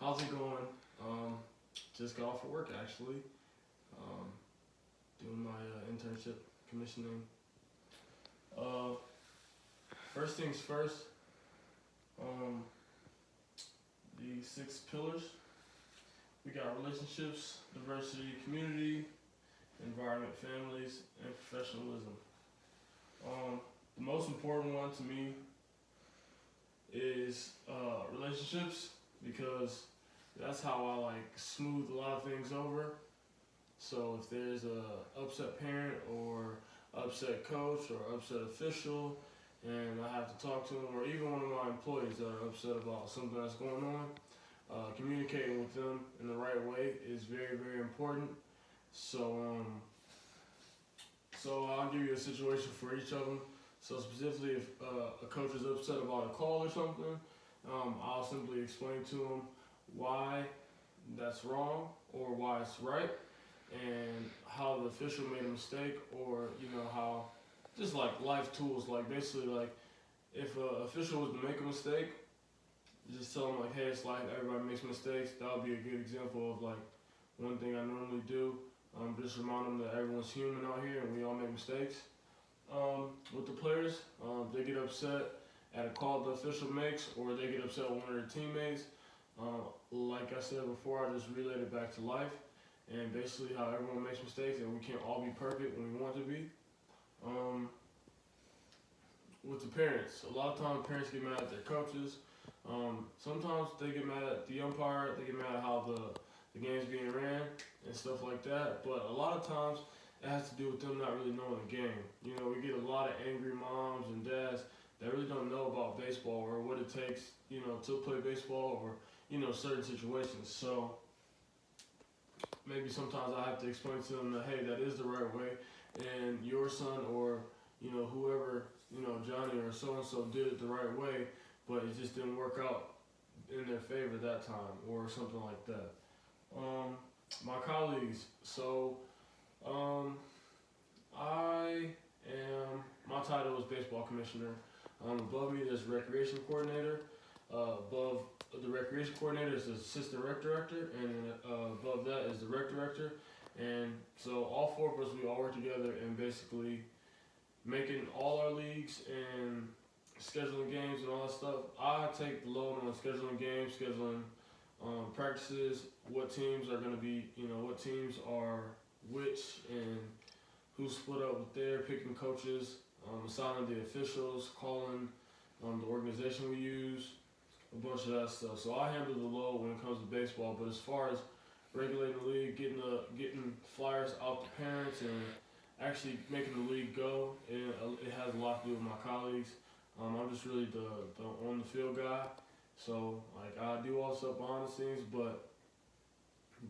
How's it going? Just got off of work actually. Um, Doing my internship commissioning. Uh, First things first. Um, the six pillars. We got relationships, diversity, community, environment, families, and professionalism. The most important one to me is relationships because that's how I like smooth a lot of things over. So if there's a upset parent or upset coach or upset official, and I have to talk to them, or even one of my employees that are upset about something that's going on, communicating with them in the right way is very, very important. So, I'll give you a situation for each of them. So specifically, if a coach is upset about a call or something, I'll simply explain to them why that's wrong or why it's right, and how the official made a mistake, or how just like life tools, like basically like if an official was to make a mistake, just tell them like, hey, it's life, everybody makes mistakes. That would be a good example of like one thing I normally do. Just remind them that everyone's human out here and we all make mistakes. With the players, they get upset at a call the official makes, or they get upset with one of their teammates. Like I said before, I just relate it back to life and basically how everyone makes mistakes and we can't all be perfect when we want to be. Um, with the parents, a lot of times parents get mad at their coaches. Sometimes they get mad at the umpire, they get mad at how the game's being ran and stuff like that. But a lot of times it has to do with them not really knowing the game. We get a lot of angry moms and dads that really don't know about baseball or what it takes, to play baseball, or, certain situations. So maybe sometimes I have to explain to them that, hey, that is the right way, and your son or, whoever, Johnny or so-and-so did it the right way, but it just didn't work out in their favor that time, or something like that. My colleagues, so I my title is baseball commissioner. Above me there's recreation coordinator. Above the recreation coordinator is the assistant rec director, and above that is the rec director. And so all four of us, we all work together and basically making all our leagues and scheduling games and all that stuff. I take the load on scheduling games, scheduling practices, what teams are going to be, what teams are which, and who's split up with there, picking coaches, assigning the officials, calling the organization we use, a bunch of that stuff. So I handle the load when it comes to baseball. But as far as regulating the league, getting flyers out to parents, and actually making the league go, it has a lot to do with my colleagues. I'm just really the on the field guy. So like I do all the stuff behind the scenes, but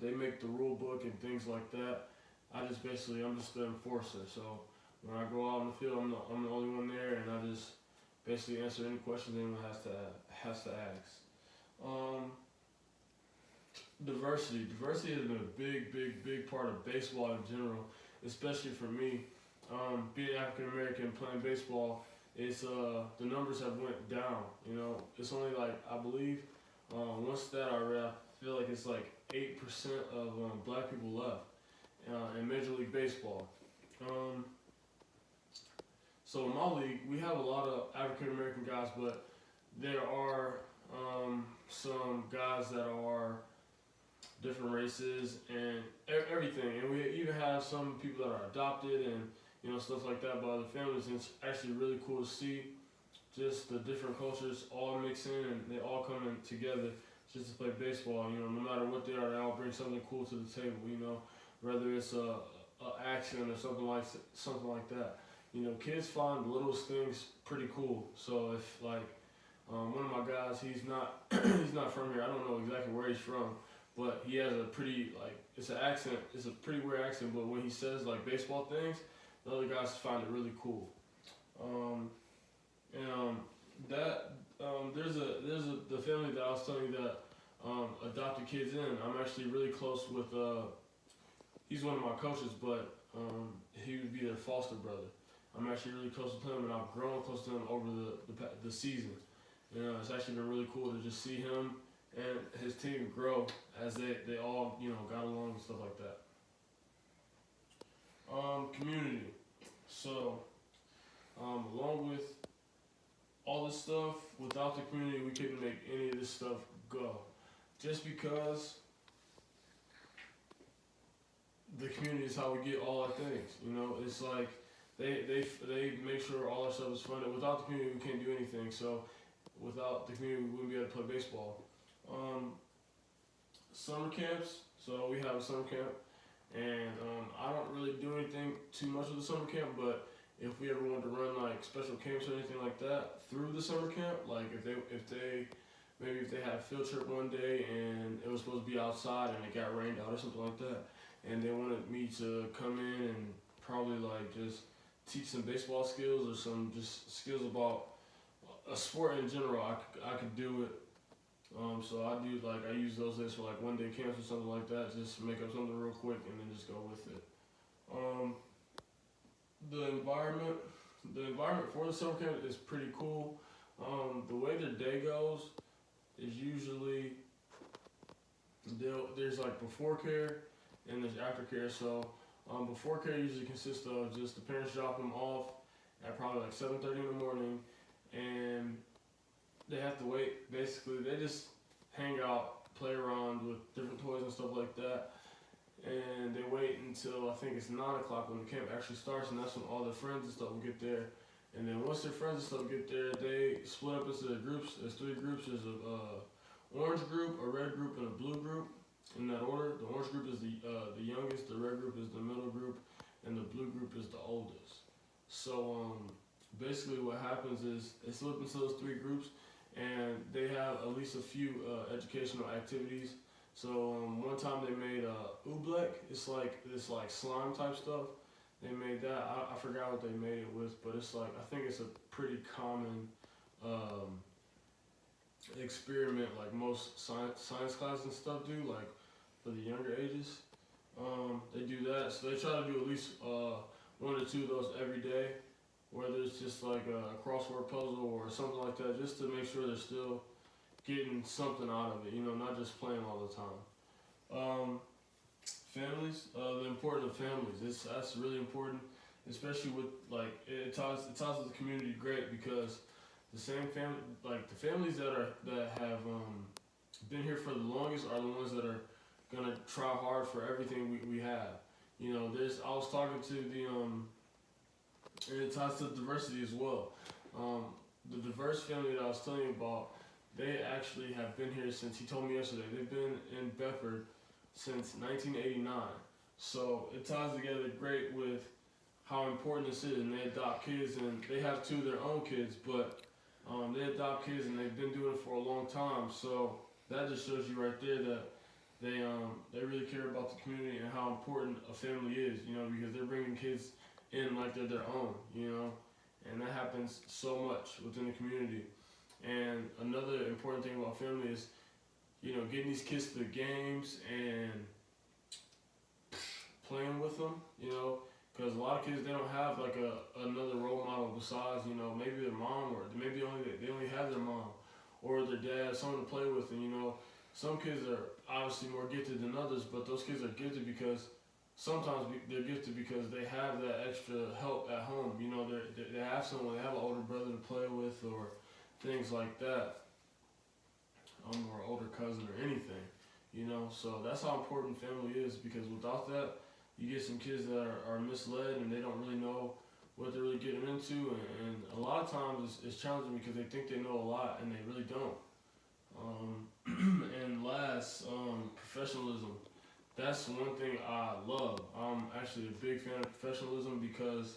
they make the rule book and things like that. I'm just the enforcer. So when I go out in the field, I'm the only one there, and I just basically answer any questions anyone has to ask. Diversity. Diversity has been a big part of baseball in general, especially for me. Being African American playing baseball, it's the numbers have went down. It's only like, I believe, one stat I read, I feel like it's like 8% of black people left in Major League Baseball. So in my league, we have a lot of African American guys, but there are some guys that are different races and everything, and we even have some people that are adopted and stuff like that by other families. And it's actually really cool to see just the different cultures all mix in and they all come in together just to play baseball. No matter what they are, they all bring something cool to the table. Whether it's a accent or something like that. Kids find the littlest things pretty cool. So if like one of my guys, he's not he's not from here. I don't know exactly where he's from, but he has a pretty it's an accent. It's a pretty weird accent, but when he says like baseball things, the other guys find it really cool. There's the family that I was telling you that adopted kids in. I'm actually really close with. He's one of my coaches, but he would be their foster brother. I'm actually really close with him, and I've grown close to him over the season. It's actually been really cool to just see him and his team grow as they all got along and stuff like that. Community. So along with all this stuff, without the community, we couldn't make any of this stuff go. Just because the community is how we get all our things. It's like they make sure all our stuff is funded. Without the community, we can't do anything. So without the community, we wouldn't be able to play baseball. Summer camps. So we have a summer camp, and I don't really do anything too much with the summer camp, but if we ever wanted to run like special camps or anything like that through the summer camp, like if they had a field trip one day and it was supposed to be outside and it got rained out or something like that, and they wanted me to come in and probably like just teach some baseball skills or some just skills about a sport in general, I could do it. So I use those days for like one day camps or something like that, just make up something real quick and then just go with it. The environment for the summer camp is pretty cool. The way their day goes is usually there's like before care and there's after care. So before care usually consists of just the parents dropping them off at probably like 7:30 in the morning, and they have to wait. Basically, they just hang out, play around with different toys and stuff like that. And they wait until I think it's 9 o'clock when the camp actually starts, and that's when all their friends and stuff will get there. And then once their friends and stuff get there, they split up into groups. There's 3 groups. There's a orange group, a red group, and a blue group. In that order, the orange group is the youngest, the red group is the middle group, and the blue group is the oldest. So basically what happens is they split into those 3 groups, and they have at least a few educational activities. So one time they made oobleck. It's like this like slime type stuff. They made that. I forgot what they made it with, but it's like I think it's a pretty common experiment like most science classes and stuff do, like for the younger ages. They do that. So they try to do at least 1 or 2 of those every day, whether it's just like a crossword puzzle or something like that, just to make sure they're still getting something out of it, not just playing all the time. Families, the importance of families, that's really important, especially with like it ties to the community great, because the same family, like the families that have been here for the longest are the ones that are gonna try hard for everything we have. I was talking to and it ties to diversity as well. The diverse family that I was telling you about, they actually have been here since, he told me yesterday, they've been in Bedford since 1989. So it ties together great with how important this is, and they adopt kids, and they have 2 of their own kids, but they adopt kids and they've been doing it for a long time. So that just shows you right there that they really care about the community and how important a family is, because they're bringing kids in like they're their own, and that happens so much within the community. And another important thing about family is, getting these kids to the games and playing with them, because a lot of kids, they don't have like another role model besides, maybe their mom, or maybe they only have their mom or their dad, someone to play with. And some kids are obviously more gifted than others, but those kids are gifted because sometimes they're gifted because they have that extra help at home. They have someone, they have an older brother to play with, or things like that, or older cousin or anything, so that's how important family is, because without that, you get some kids that are misled and they don't really know what they're really getting into, and a lot of times it's challenging because they think they know a lot and they really don't. And last, professionalism. That's one thing I love. I'm actually a big fan of professionalism because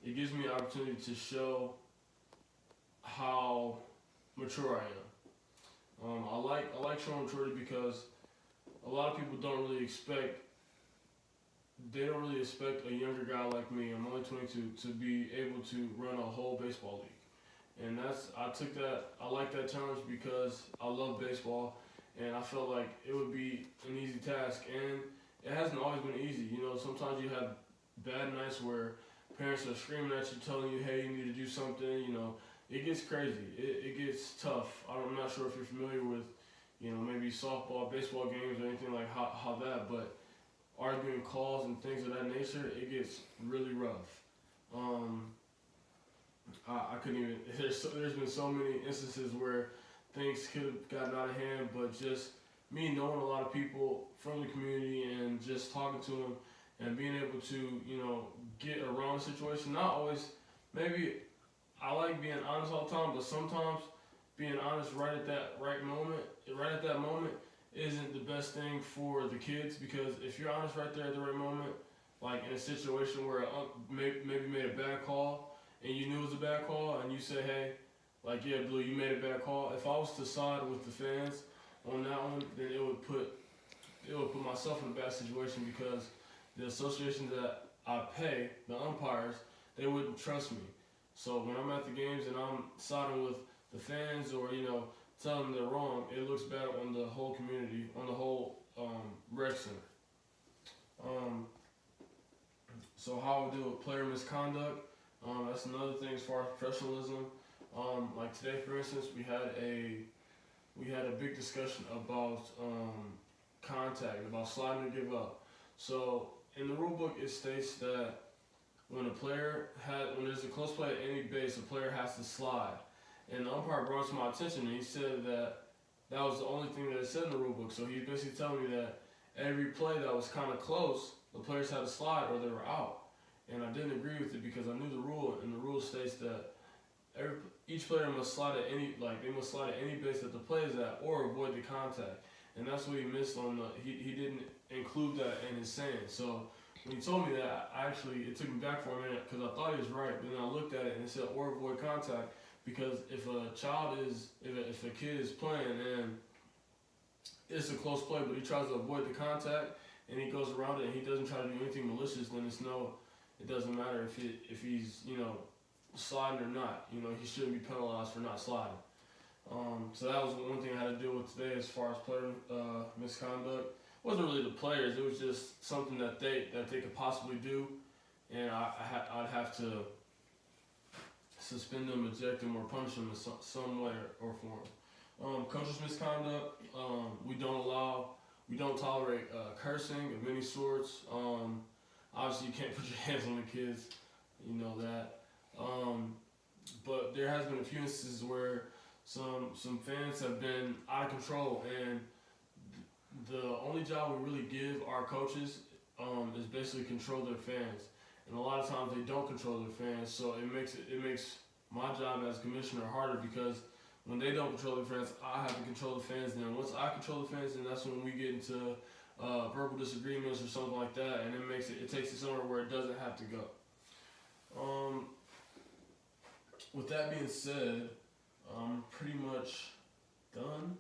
it gives me an opportunity to show how mature I am. I like showing maturity because a lot of people don't really expect a younger guy like me, I'm only 22, to be able to run a whole baseball league. And I like that challenge because I love baseball, and I felt like it would be an easy task, and it hasn't always been easy. Sometimes you have bad nights where parents are screaming at you, telling you, hey, you need to do something. It gets crazy. It gets tough. I'm not sure if you're familiar with, maybe softball, baseball games or anything like how that, but arguing calls and things of that nature, it gets really rough. I couldn't even. There's been so many instances where things could have gotten out of hand, but just me knowing a lot of people from the community and just talking to them and being able to, get around the situation. Not always. Maybe I like being honest all the time, but sometimes being honest right at that moment, isn't the best thing for the kids, because if you're honest right there at the right moment, like in a situation where maybe made a bad call and you knew it was a bad call and you say, hey, like, yeah, Blue, you made a bad call. If I was to side with the fans on that one, then it would put myself in a bad situation, because the associations that I pay, the umpires, they wouldn't trust me. So when I'm at the games and I'm siding with the fans or, telling them they're wrong, it looks bad on the whole community, on the whole rec center. So how we deal with player misconduct, that's another thing as far as professionalism. Like today, for instance, we had a big discussion about contact, about sliding to give up. So in the rule book, it states that when there's a close play at any base, a player has to slide. And the umpire brought it to my attention, and he said that was the only thing that it said in the rule book. So he basically telling me that every play that was kind of close, the players had to slide or they were out. And I didn't agree with it because I knew the rule, and the rule states that each player must slide at any base that the play is at or avoid the contact. And that's what he missed on he didn't include that in his saying. So when he told me that, it took me back for a minute because I thought he was right, but then I looked at it and it said or avoid contact, because if a kid is playing and it's a close play, but he tries to avoid the contact and he goes around it and he doesn't try to do anything malicious, then it doesn't matter if he's sliding or not. He shouldn't be penalized for not sliding. So that was one thing I had to deal with today as far as player misconduct. It wasn't really the players; it was just something that they could possibly do, and I'd have to suspend them, eject them, or punish them in some way or form. Coaches misconduct. We don't tolerate cursing of any sorts. Obviously, you can't put your hands on the kids. You know that. But there has been a few instances where some fans have been out of control, and the only job we really give our coaches is basically control their fans. And a lot of times they don't control their fans, so it makes my job as commissioner harder, because when they don't control their fans, I have to control the fans. Then once I control the fans, then that's when we get into verbal disagreements or something like that, and it takes it somewhere where it doesn't have to go. With that being said, I'm pretty much done.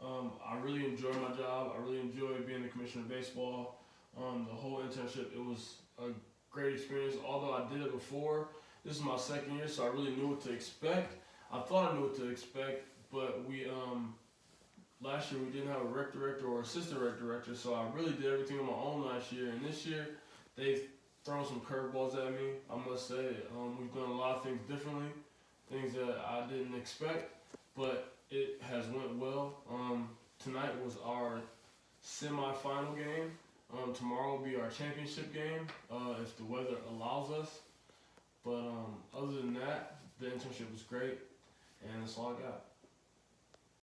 I really enjoy my job. I really enjoy being the commissioner of baseball. The whole internship, it was a great experience. Although I did it before, this is my second year, so I really knew what to expect. I thought I knew what to expect, but last year we didn't have a rec director or assistant rec director, so I really did everything on my own last year. And this year, they've thrown some curveballs at me, I must say. We've done a lot of things differently, things that I didn't expect, but it has went well. Tonight was our semi-final game. Tomorrow will be our championship game, if the weather allows us. But other than that, the internship was great, and that's all I got.